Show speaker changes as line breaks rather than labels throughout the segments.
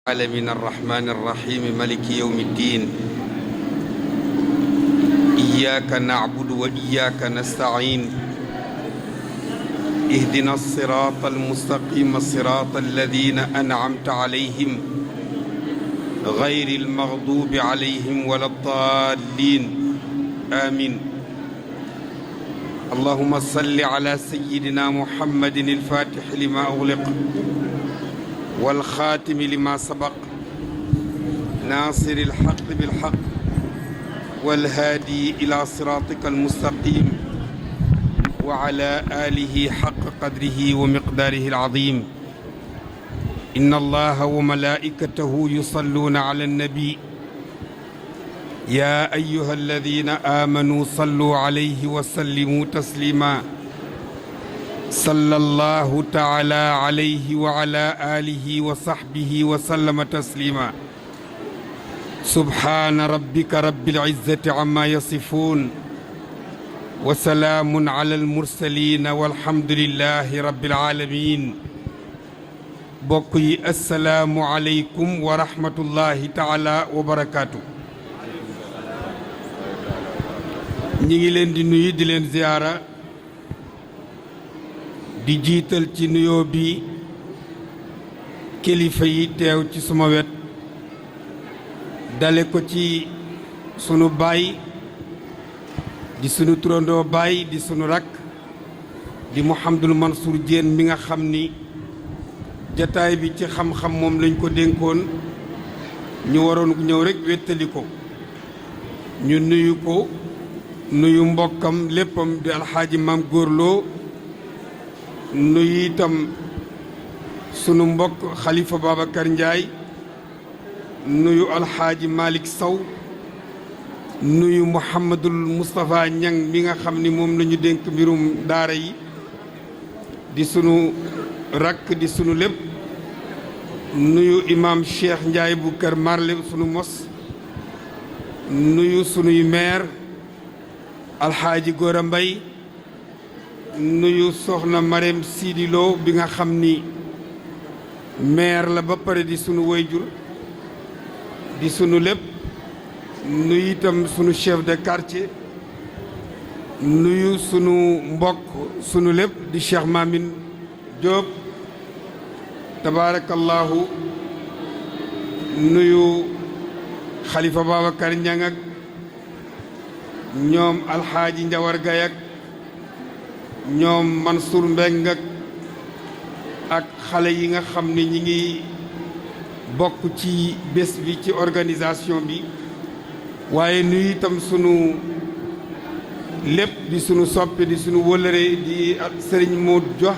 العالمين الرحمن الرحيم مالك يوم الدين إياك نعبد وإياك نستعين اهدنا الصراط المستقيم صراط الذين أنعمت عليهم غير المغضوب عليهم ولا الضالين آمين اللهم صل على سيدنا محمد الفاتح لما أغلق والخاتم لما سبق ناصر الحق بالحق والهادي إلى صراطك المستقيم وعلى آله حق قدره ومقداره العظيم إن الله وملائكته يصلون على النبي يا أيها الذين آمنوا صلوا عليه وسلموا تسليما صلى الله تعالى عليه وعلى آله وصحبه وسلم تسليما سبحان ربك رب العزة عما يصفون وسلام على المرسلين والحمد لله رب العالمين بقي السلام عليكم ورحمة الله تعالى وبركاته ñi leen di nuyu di leen ziyaara di jiital ci nuyoo bi kilifa yi teew ci suma wet dale ko ci sunu baay di sunu turandoo baay di sunu rakk di Mouhamadul Mansour Diène mi nga xam ni jataay bi ci xam-xam moom lañ ko dénkoon ñu waroon ñëw rekk wettali ko ñu nuyu ko nuyu mbokkam léppam di alxaaji maam góorloo nuyu itam sunu mbokk xalifa Babacar Ndiaye nuyu alxaaji Malick Sow nuyu Mouhamadul Moustapha Niang mi nga xam ni moom lañu dénk mbirum daara yi di sunu rakk di sunu lépp nuyu imam Cheikh Ndiaye bu Kër Marle sunu mos nuyu sunuy maire alxaaji Gora Mbay nuyu soxna Marème Sidi Lo bi nga xam ni maire la ba pare di sunu wayjur di sunu lépp nuyu itam sunu chef de quartier nuyu sunu mbokk sunu lépp di Cheikh Mamine Diop tabarakallahu nuyu Khalifa Babacar Niang ak ñoom alxaaji Njawar Gay ak ñoom Mansour Mbeng ak xale yi nga xam ne ñi ngi bokk ci bés bi ci organisation bi waaye nuyu itam sunu lépp di sunu soppe di sunu wëlëre di sëriñ Modou Dia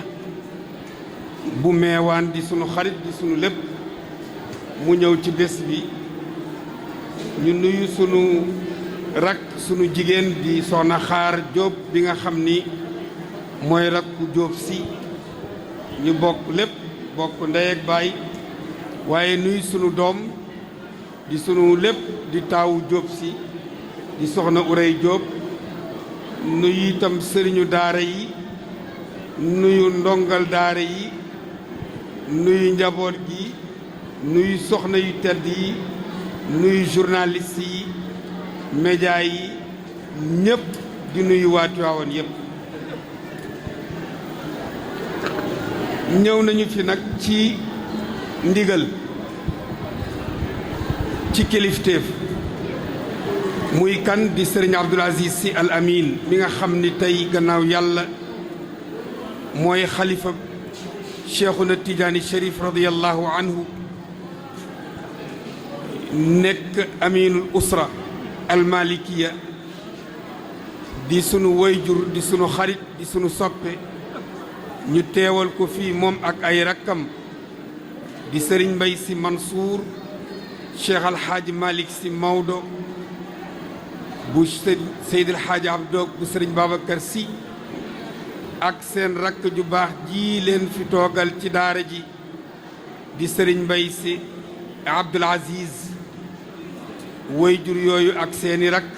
bu meewaan di sunu xarit di sunu lépp mu ñëw ci bés bi ñu nuyu sunu rak sunu jigéen di soxna Xaar Jóob bi nga xam ni mooy rakku Jóob si ñu bokk lépp bokk ndey ak baay waaye nuy sunu doom di sunu lépp di taawu Jóob si di soxna Urey Jóob nuyu itam sëriñu daara yi nuyu ndongal daara yi nuyu njaboot gi nuyu soxna yu tedd yi nuyu journaliste yi média yi ñépp di nuyu waa Tiwaawan yépp ñëw nañu fi nag ci ndigal ci kilifteef muy kan di sëriñ Abdoul Aziz Sy Al Amin mi nga xam ni tey gannaaw yàlla mooy xalifa Cheikhuna Tijaani Cherif radiyallahu anhu nekk aminul usra almalikiya di sunu wayjur di sunu xarit di sunu soppe ñu teewal ko fii moom ak ay rakkam di sëriñ Mbay si Mansour Cheikh Alxaaji Malick si Maodo bu Seydi Alxaaji Abdou bu sëriñ Babacar si ak seen rakk ju baax ji leen fi toogal ci daara ji di sëriñ Mbay si Abdoul Aziz wayjur yooyu ak seeni rakk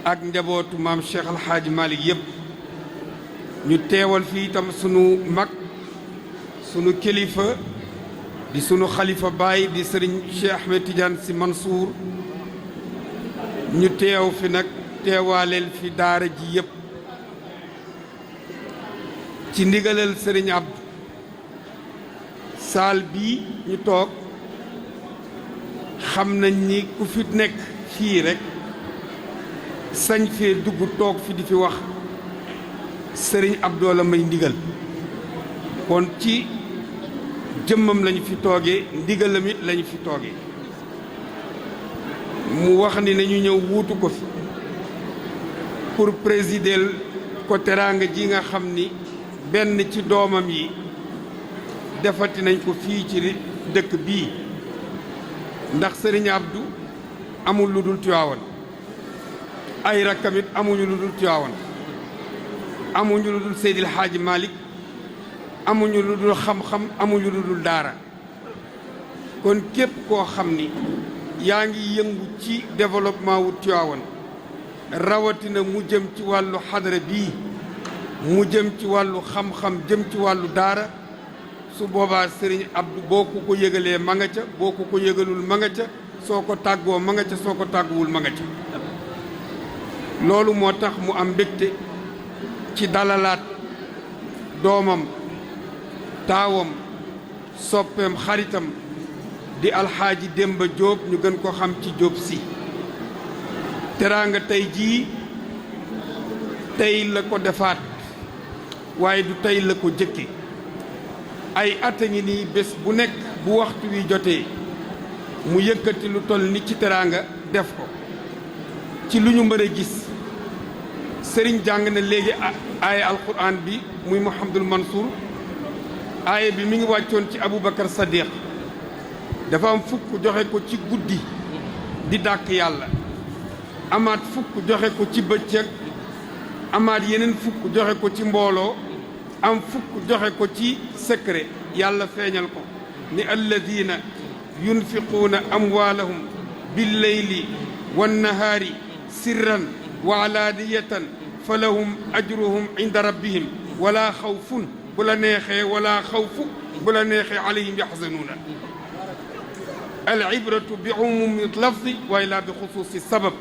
ak njabootu maam Cheikh Alxaaji Malick yépp ñu teewal fii itam sunu mag sunu kilifa di sunu xalifa baay di sëriñ Cheikh Ahmed Tidiane Sy Mansour ñu teew fi nag teewaaleel fi daara ji yépp ci ndigalal sëriñ Abdou saal bii ñu toog xam nañ ni ku fi nekk fii rekk sañ fee dugg toog fi di fi wax sëriñ Abdou la may ndigal kon ci jëmmam lañu fi toogee ndigalam it lañu fi toogee mu wax ni nañu ñëw wuutu ko fi pour présider ko teraanga ji nga xam ni benn ci doomam yi defati nañ ko fii ci dëkk bii ndax sëriñ Abdou amul lu dul Tiwaawan ay rakkamit amuñu lu dul Tiwaawan amuñu lu dul Seydil Hadji Malick amuñu lu dul xam-xam amuñu lu dul daara kon képp koo xam ni yaa ngi yëngu ci développement wu Tiwaawan rawatina mu jëm ci wàllu xadara bii mu jëm ci wàllu xam-xam jëm ci wàllu daara su boobaa sëriñ Abdou boo ko yëgalee ma nga ca boo ko yëgalul ma nga ca soo ko tàggoo ma nga ca soo ko tàgguwul ma nga ca loolu moo tax mu am mbégte ci dalalaat doomam taawam soppeem xaritam di alxaaji Demba Jóob ñu gën ko xam ci Jóob si teraanga tey jii tey la ko defaat waaye du tey la ko jëkke ay at a ngi nii bés bu nekk bu waxtu wi jotee mu yëkkati lu toll ni ci teraanga def ko ci lu ñu mën a gis sëriñ jàng na léegi aaya alquran bi muy Mouhamadul Mansour aaya bi mi ngi wàccoon ci Aboubacar Sadiq dafa am fukk joxe ko ci guddi di dàkk yàlla amaat fukk joxe ko ci bëccëg amaat yeneen fukk joxe ko ci mbooloo am fukk joxe ko ci secret yàlla feeñal ko ni alladina yunfiquuna amwaalahum billeyli wannahaari sirran wa alaaniyatan fa lahum ajruhum inda rabbihim wala xawfun bu la neexee wala xawfu bu la neexee alayhim yaxzanuuna al ibratu bi umumi lafdi waaye laa bi xusuusi sabab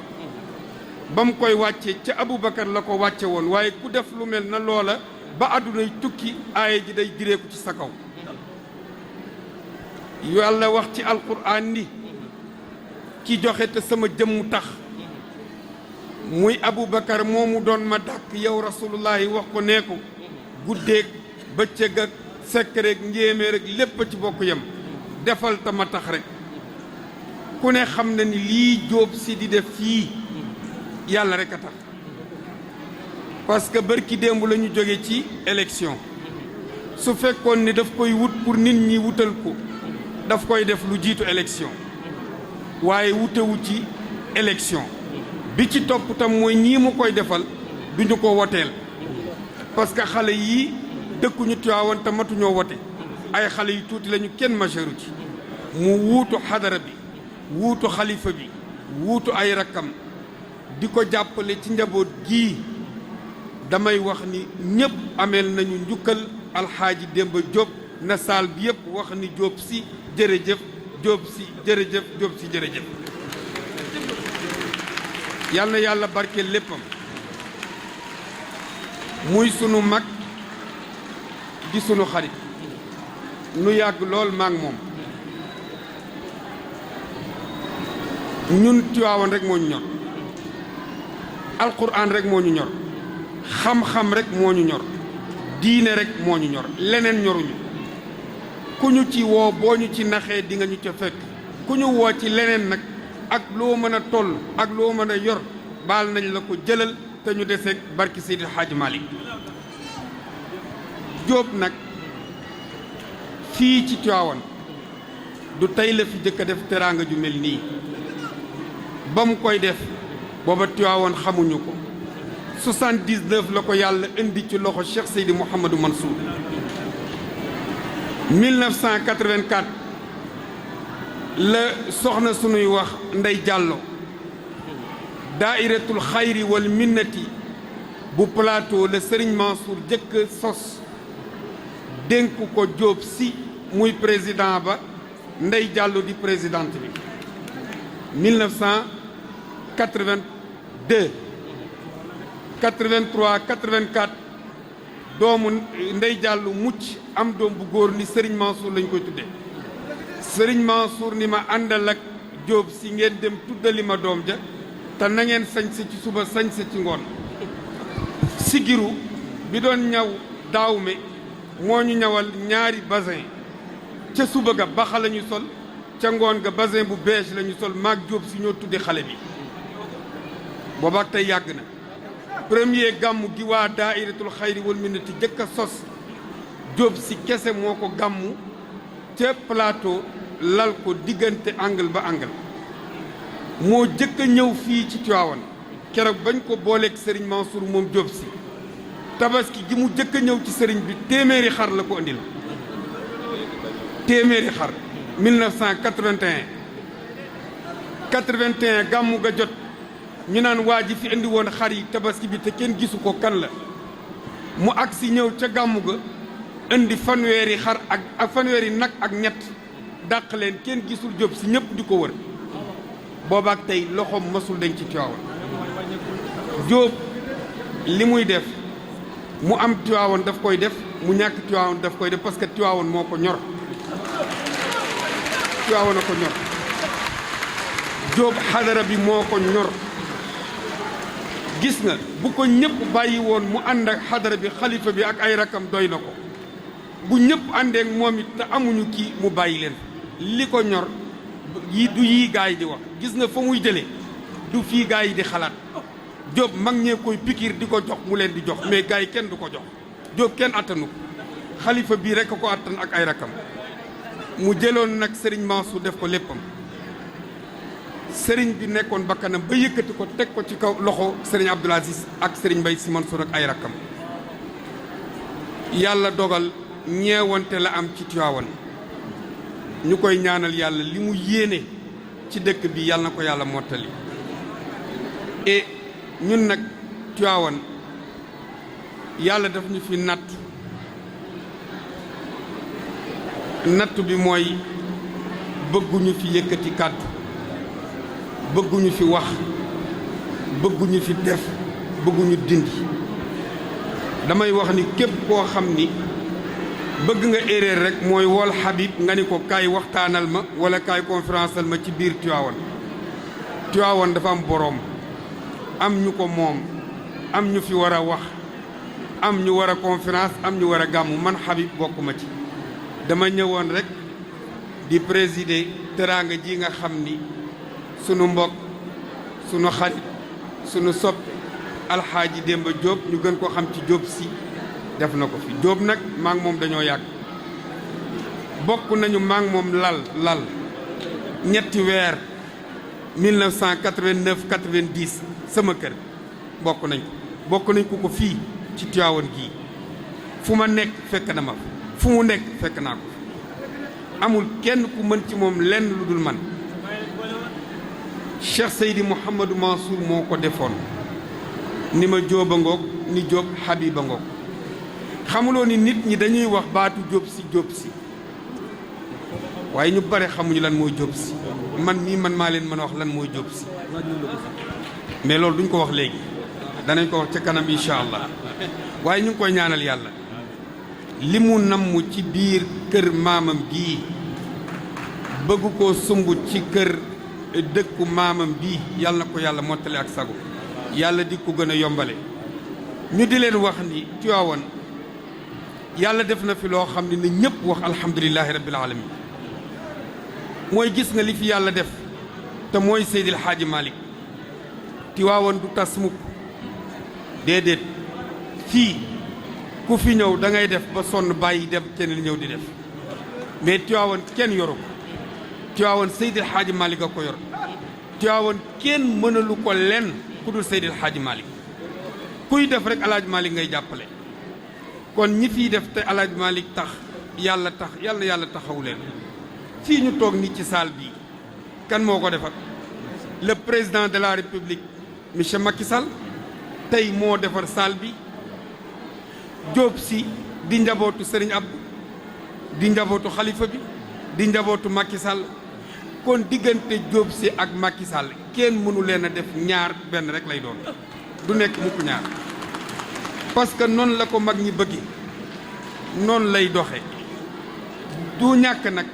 ba mu koy wàcce ca Aboubacar la ko wàcce woon waaye ku def lu mel na loola ba àddunay tukki aaya ji day direeku ci sa kaw yàlla wax ci alquraan ni ki joxe te sama jëmmu tax muy Aboubacar moomu doon ma dàkk yow rasulullahi wax ko nee ko guddeeg bëccëg ak sekkereeg njéeméer ak lépp ci bokk yem defal ta ma tax rek ku ne xam na ni lii Jóob si di def fii yàlla rek a tax parce que bërki démb la ñu jóge ci élection su fekkoon ni daf koy wut pour nit ñi wutal ko daf koy def lu jiitu élection waaye wutewu ci élection bi ci topp tam mooy ñii mu koy defal duñu ko woteel parce que xale yii dëkkuñu Tiwaawan te matuñoo wote ay xale yu tuuti lañu kenn majeuru ci mu wuutu xadara bi wuutu xalifa bi wuutu ay rakkam di ko jàppale ci njaboot gii damay wax ni ñépp ameel nañu njukkal alxaaji Demba Jóob na saal bi yépp wax ni Jóob si jërëjëf Jóob si jërëjëf Jóob si jërëjëf yal na yàlla barkeel léppam muy sunu mag di sunu xarit nu yàgg lool maak moom ñun Tiwaawan rek moo ñu ñor alquran rek moo ñu ñor xam-xam rek moo ñu ñor diine rek moo ñu ñor leneen ñoruñu ku ñu ci woo boo ñu ci naxee di nga ñu ca fekk ku ñu woo ci leneen nag ak loo mën a toll ak loo mën a yor baal nañ la ko jëlal te ñu deseeg barki Seydil Hadji Malick Jóob nag fii ci Tiwaawan du tey la fi jëkk a def teraanga ju mel nii ba mu koy def booba Tiwaawan xamuñu ko 79 la ko yàlla indi ci loxo Cheikh Seydi Mouhamadou Mansour 1984 la soxna sunuy wax Ndey Jàllo daairatul xayri wal minnati bu plateau la Serigne Mansour jëkk sos dénk ko Jóob si muy président ba Ndey Diallo di présidente bi 1982 83 84 doomu Ndey Diallo mucc am doom bu góor ni Serigne Mansour lañ koy tudde Serigne Mansour ni ma àndal ak Jóob si ngeen dem tuddali ma doom ja te na ngeen sañse ci suba sañse ci ngoon sigiru bi doon ñaw daawme moo ñu ñawal ñaari basin ca suba ga baxa la ñu sol ca ngoon ga basin bu beige la ñu sol maag Jóob si ñoo tudde xale bi boobaak tey yàgg na premier gàmmu gi waa daairatul xayri wal minnati jëkk a sos Jóob si kese moo ko gàmmu ca plateau lal ko diggante angle ba angle moo jëkk a ñëw fii ci Tiwaawan keroog bañ ko booleeg Serigne Mansour moom Jóob si tabaski gi mu jëkk a ñëw ci sëriñ bi téeméeri xar la ko andil téeméeri xar 1981 gàmmu ga jot ñu naan waa ji fi indi woon xar yi tabaski bi te kenn gisu ko kan la mu agsi ñëw ca gàmmu ga indi fanweeri xar ak fanweeri nag ak ñett dàq leen kenn gisul Jóob si ñëpp di ko wër boobaak tey loxoom masul dañ ci Tiwaawan Jóob li muy def mu am Tiwaawan daf koy def mu ñàkk Tiwaawan daf koy def parce que Tiwaawan moo ko ñor Tiwaawan a ko ñor Jóob xadara bi moo ko ñor gis nga bu ko ñëpp bàyyi woon mu ànd ak xadara bi xalifa bi ak ay rakam doy na ko bu ñëpp àndeek moom it te amuñu kii mu bàyyi leen li ko ñor yi du yii gaay di wax gis nga fa muy jëlee du fii gaay yi di xalaat Jóob mag ñee koy pikiir di ko jox mu leen di jox mais gaay yi kenn du ko jox Jóob kenn attanu ko xalifa bii rek a ko attan ak ay rakam mu jëloon nag Serigne Mansour def ko léppam Serigne bi nekkoon bakkanam ba yëkkati ko teg ko ci kaw loxo Serigne Abdoul Aziz ak Serigne Mbaye Sy Mansour ak ay rakam yàlla dogal ñeewante la am ci Tiwaawan ñu koy ñaanal yàlla li mu yéene ci dëkk bi yàlla na ko yàlla mottali et ñun nag Tiwaawan yàlla daf ñu fi natt bi mooy bëgguñu fi yëkkati kàddu bëgguñu fi wax bëgguñu fi def bëgguñu dindi damay wax ni képp koo xam ni bëgg nga erreur rek mooy wol Habib nga ni ko kaay waxtaanal ma wala kaay conférenceal ma ci biir Tiwaawan Tiwaawan dafa am boroom am ñu ko moom am ñu fi war a wax am ñu war a conférence am ñu war a gàmmu man Habib bokkuma ci dama ñëwoon rek di présider teraanga ji nga xam ni sunu mbokk sunu xarit sunu sopp alxaaji Demba Jóob ñu gën ko xam ci Jóob si def na ko fi Jóob nag maa ngi moom dañoo yàgg bokk nañu maa ngi moom lal ñetti weer 1989 90 sama kër bokk nañ ko fii ci Tiwaawan gii fu ma nekk fekk na ma fu mu nekk fekk naa ko amul kenn ku mën ci moom lenn lu dul man Cheikh Seydi Mouhamadou Mansour moo ko defoon ni ma Jóoba ngoog ni Jóob Habiba ngoog xamuloo ni nit ñi dañuy wax baatu Jóob si waaye ñu bare xamuñu lan mooy Jóob si man maa leen mën a wax lan mooy Jóob si mais loolu duñ ko wax léegi danañ ko wax ca kanam incha allah waaye ñu ngi koy ñaanal yàlla li mu namm ci biir kër maamam gii bëgg koo sumb ci kër dëkku maamam bii yàlla na ko yàlla mottale ak sago yàlla di ko gën a yombale ñu di leen wax ni Tiwaawan yàlla def na fi loo xam ne na ñëpp wax alhamdulilahi rabbil alamin mooy gis nga li fi yàlla def te mooy Seydil Hadji Malick Tiwaawan du tas mukk déedéet fii ku fi ñëw da ngay def ba sonn bàyyi dem keneen ñëw di def mais Tiwaawan kenn yoru ko Tiwaawan Seydil Hadji Malick a ko yor Tiwaawan kenn mënalu ko lenn ku dul Seydil Hadji Malick kuy def rek Alaaji Malick ngay jàppale kon ñi fiy def te Alaaji Malick tax yàlla na yàlla taxawu leen fii ñu toog ni ci salle bi kan moo ko defar le président de la république monsieur Macky Sall tey moo defar salle bi Jóob si di njabootu Serigne Abdou di njabootu xalifa bi di njabootu Macky Sall kon diggante Diop Sy ak Macky Sall kenn mënu leen a def ñaar benn rek lay doon du nekk mukk ñaar parce que noonu la ko mag ñi bëggi noonu lay doxe du ñàkk nag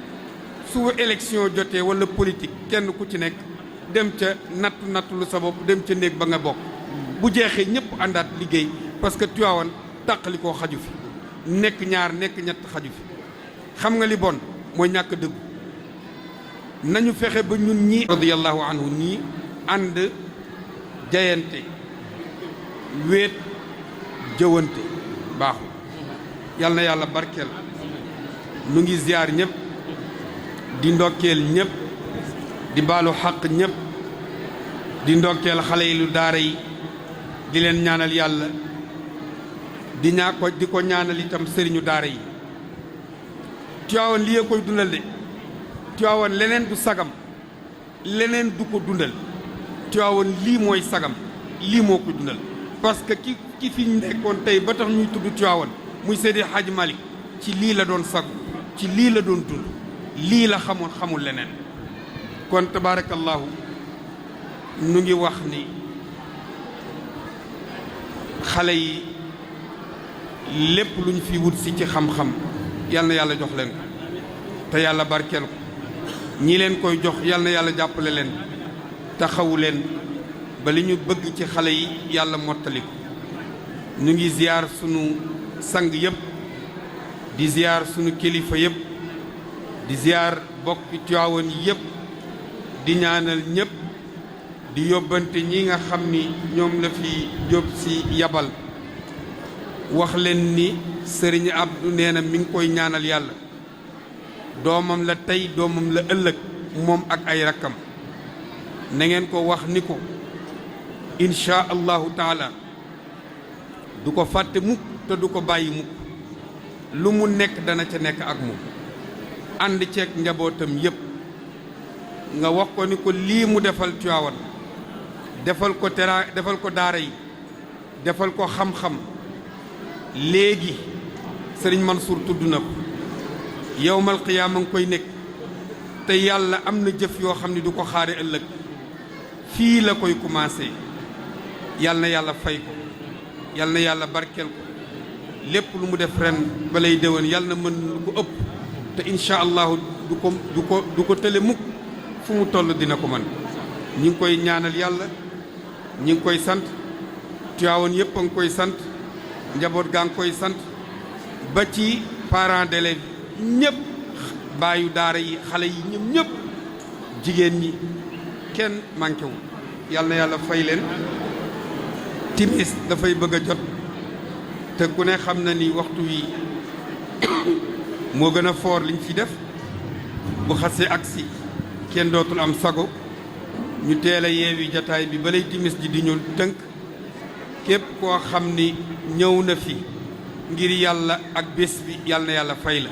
su élection jotee walla politique kenn ku ci nekk dem ca nattu lu sa bopp dem ca néeg ba nga bokk bu jeexee ñëpp àndaat liggéey parce que Tivaouane tàqali koo xaju fi nekk ñaar nekk ñett xaju fi xam nga li bon mooy ñàkk dëggu nañu fexe ba ñun ñii radiyallahu anhu ñii ànd jayante wéet jëwante baaxul yal na yàlla barkeel nu ngi ziyaar ñëpp di ndokkeel ñëpp di baalu xaq ñëpp di ndokkeel xale yi lu daara yi di leen ñaanal yàlla di ko ñaanal itam sëriñu daara yi Tivaouane lii koy dundal de Tivaouane leneen du sagam leneen du ko dundal Tivaouane lii mooy sagam lii moo ko dundal parce que ki fi nekkoon tey ba tax ñuy tudd Tivaouane muy Seydi Hadji Malick ci lii la doon sagu ci lii la doon dund lii la xamul leneen kon tabaarakallaahu nu ngi wax ni xale yi lépp lu ñu fi wut si ci xam-xam yal na yàlla jox leen ko te yàlla barkeel ko ñi leen koy jox yal na yàlla jàppale leen taxawu leen ba li ñu bëgg ci xale yi yàlla mottali ko ñu ngi ziyaar sunu sang yëpp di ziyaar sunu kilifa yëpp di ziyaar bokki Tivaouane yëpp di ñaanal ñëpp di yóbbante ñi nga xam ni ñoom la fi Diop Sy yabal wax leen ni Serigne Abdou nee na mi ngi koy ñaanal yàlla doomam la tey doomam la ëllëg moom ak ay rakkam na ngeen ko wax ni ko insha allahu taala du ko fàtte mukk te du ko bàyyi mukk lu mu nekk dana ca nekk ak moom ànd ceeg njabootam yépp nga wax ko ni ko lii mu defal Tivaouane defal ko daara yi defal ko xam-xam léegi sëriñ Mansour tudd na ko yowmal qiyaama nga koy nekk te yàlla am na jëf yoo xam ne du ko xaare ëllëg fii la koy commencé yàlla na yàlla fay ko yàlla na yàlla barkeel ko lépp lu mu def ren balay déwén yàlla na mën lu ko ëpp te incha allahu du ko tële mukk fu mu toll dina ko mën ñi ngi koy ñaanal yàlla ñi ngi koy sant Tivaouane yëpp a ngi koy sant njaboot gaa ngi koy sant ba ci parents d'élèves ñëpp baayu daara yi xale yi ñoom ñëpp jigéen ñi kenn manqué wu yàlla na yàlla fay leen timis dafay bëgg a jot te ku ne xam na ni waxtu wi moo gën a foor liñ fi def bu xasee agsi kenn dootul am sago ñu teel a yeewi jataay bi balay timis ji di ñu tënk képp koo xam ni ñëw na fi ngir yàlla ak bés bi yàlla na yàlla fay la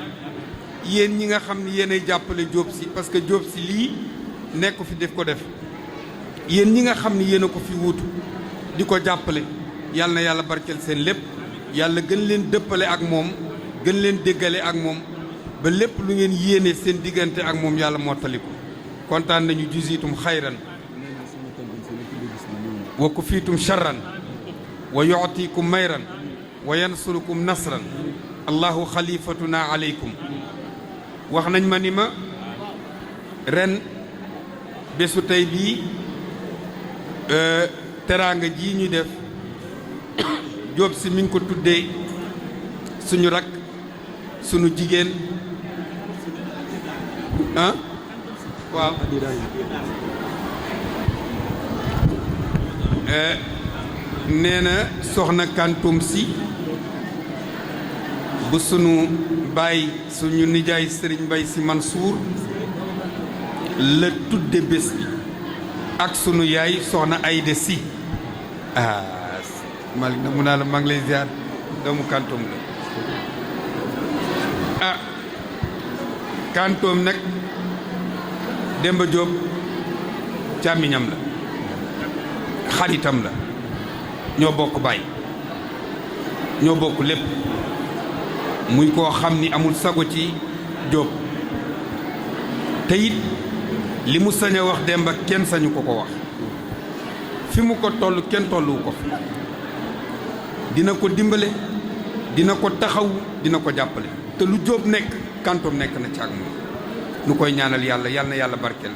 yéen ñi nga xam ni yéenay jàppale Diop Sy parce que Diop Sy lii nekk fi def ko def yéen ñi nga xam ni yéen a ko fi wuutu di ko jàppale yàlla na yàlla barkeel seen lépp yàlla gën leen dëppale ak moom gën leen déggale ak moom ba lépp lu ngeen yéene seen diggante ak moom yàlla mottali ko kontaan nañu jusiitum xayran wa kufiitum charran wa yu'tikum mayran wa yansurukum nasran allahu xalifatuna aleykum wax nañ ma ni ma ren bésu tey bii teraanga ji ñu def Diop Sy mi ngi ko tuddee suñu rak suñu jigéen ah waaw nee na soxna Kantoum Sy bu sunu baay suñu nijaay Serigne Mbaye Sy Mansour la tudde bés bi ak sunu yaay soxna Aïda Sy Malick na mu naa la maa ngi lay ziar doomu Kantoum la Kantoum nag Demba Diop càmmiñam la xaritam la ñoo bokk baay ñoo bokk lépp muy koo xam ni amul sago ci Diop te it li mu sañ a wax Demba kenn sañu ko wax fi mu ko toll kenn tolluwu ko fi dina ko dimbale dina ko taxaw dina ko jàppale te lu Jóob nekk Kantoom nekk na ci ak moom nu koy ñaanal yàlla yal na yàlla barkeel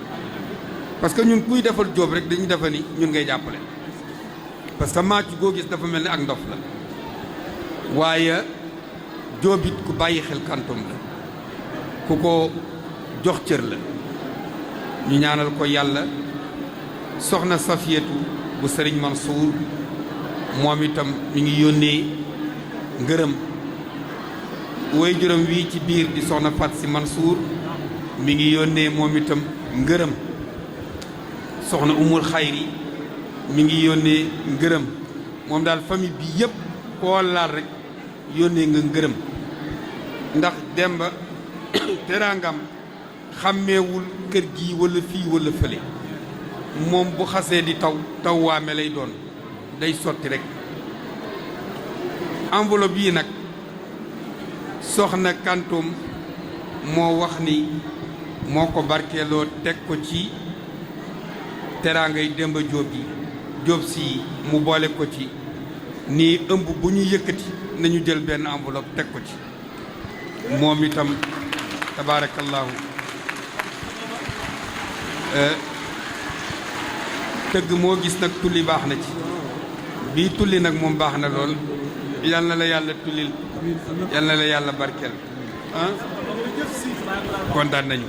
parce que ñun kuy defal Jóob rek dañuy defa ni ñun ngay jàppale parce que maa ci goo gis dafa mel ni ak ndof la waaye Jóob it ku bàyyi xel Kantoom la ku ko jox cër la ñu ñaanal ko yàlla soxna Safiyatu bu Sëriñ Mansour moom itam mi ngi yónnee ngërëm woy juróom wii ci biir di soxna Fat Si Mansour mi ngi yónnee moom itam ngërëm soxna Umul Xayri mi ngi yónnee ngërëm moom daal famille bi yëpp koo laal rek yónnee nga ngërëm ndax Demba teraangam xàmmeewul kër gi walla fii walla fële moom bu xasee di taw waame lay doon day sotti rek enveloppe yi nag soxna Kantoom moo wax ni moo ko barkeeloo teg ko ci teraangay Demba Jóob yi Jóob si mu boole ko ci nii ëmb bu ñu yëkkati nañu jël benn enveloppe teg ko ci moom itam tabaarakallaahu tëgg moo gis nag tulli baax na ci bii tulli nag moom baax na lool yal na la yàlla tullil yal na la yàlla barkeel ah kontaan nañu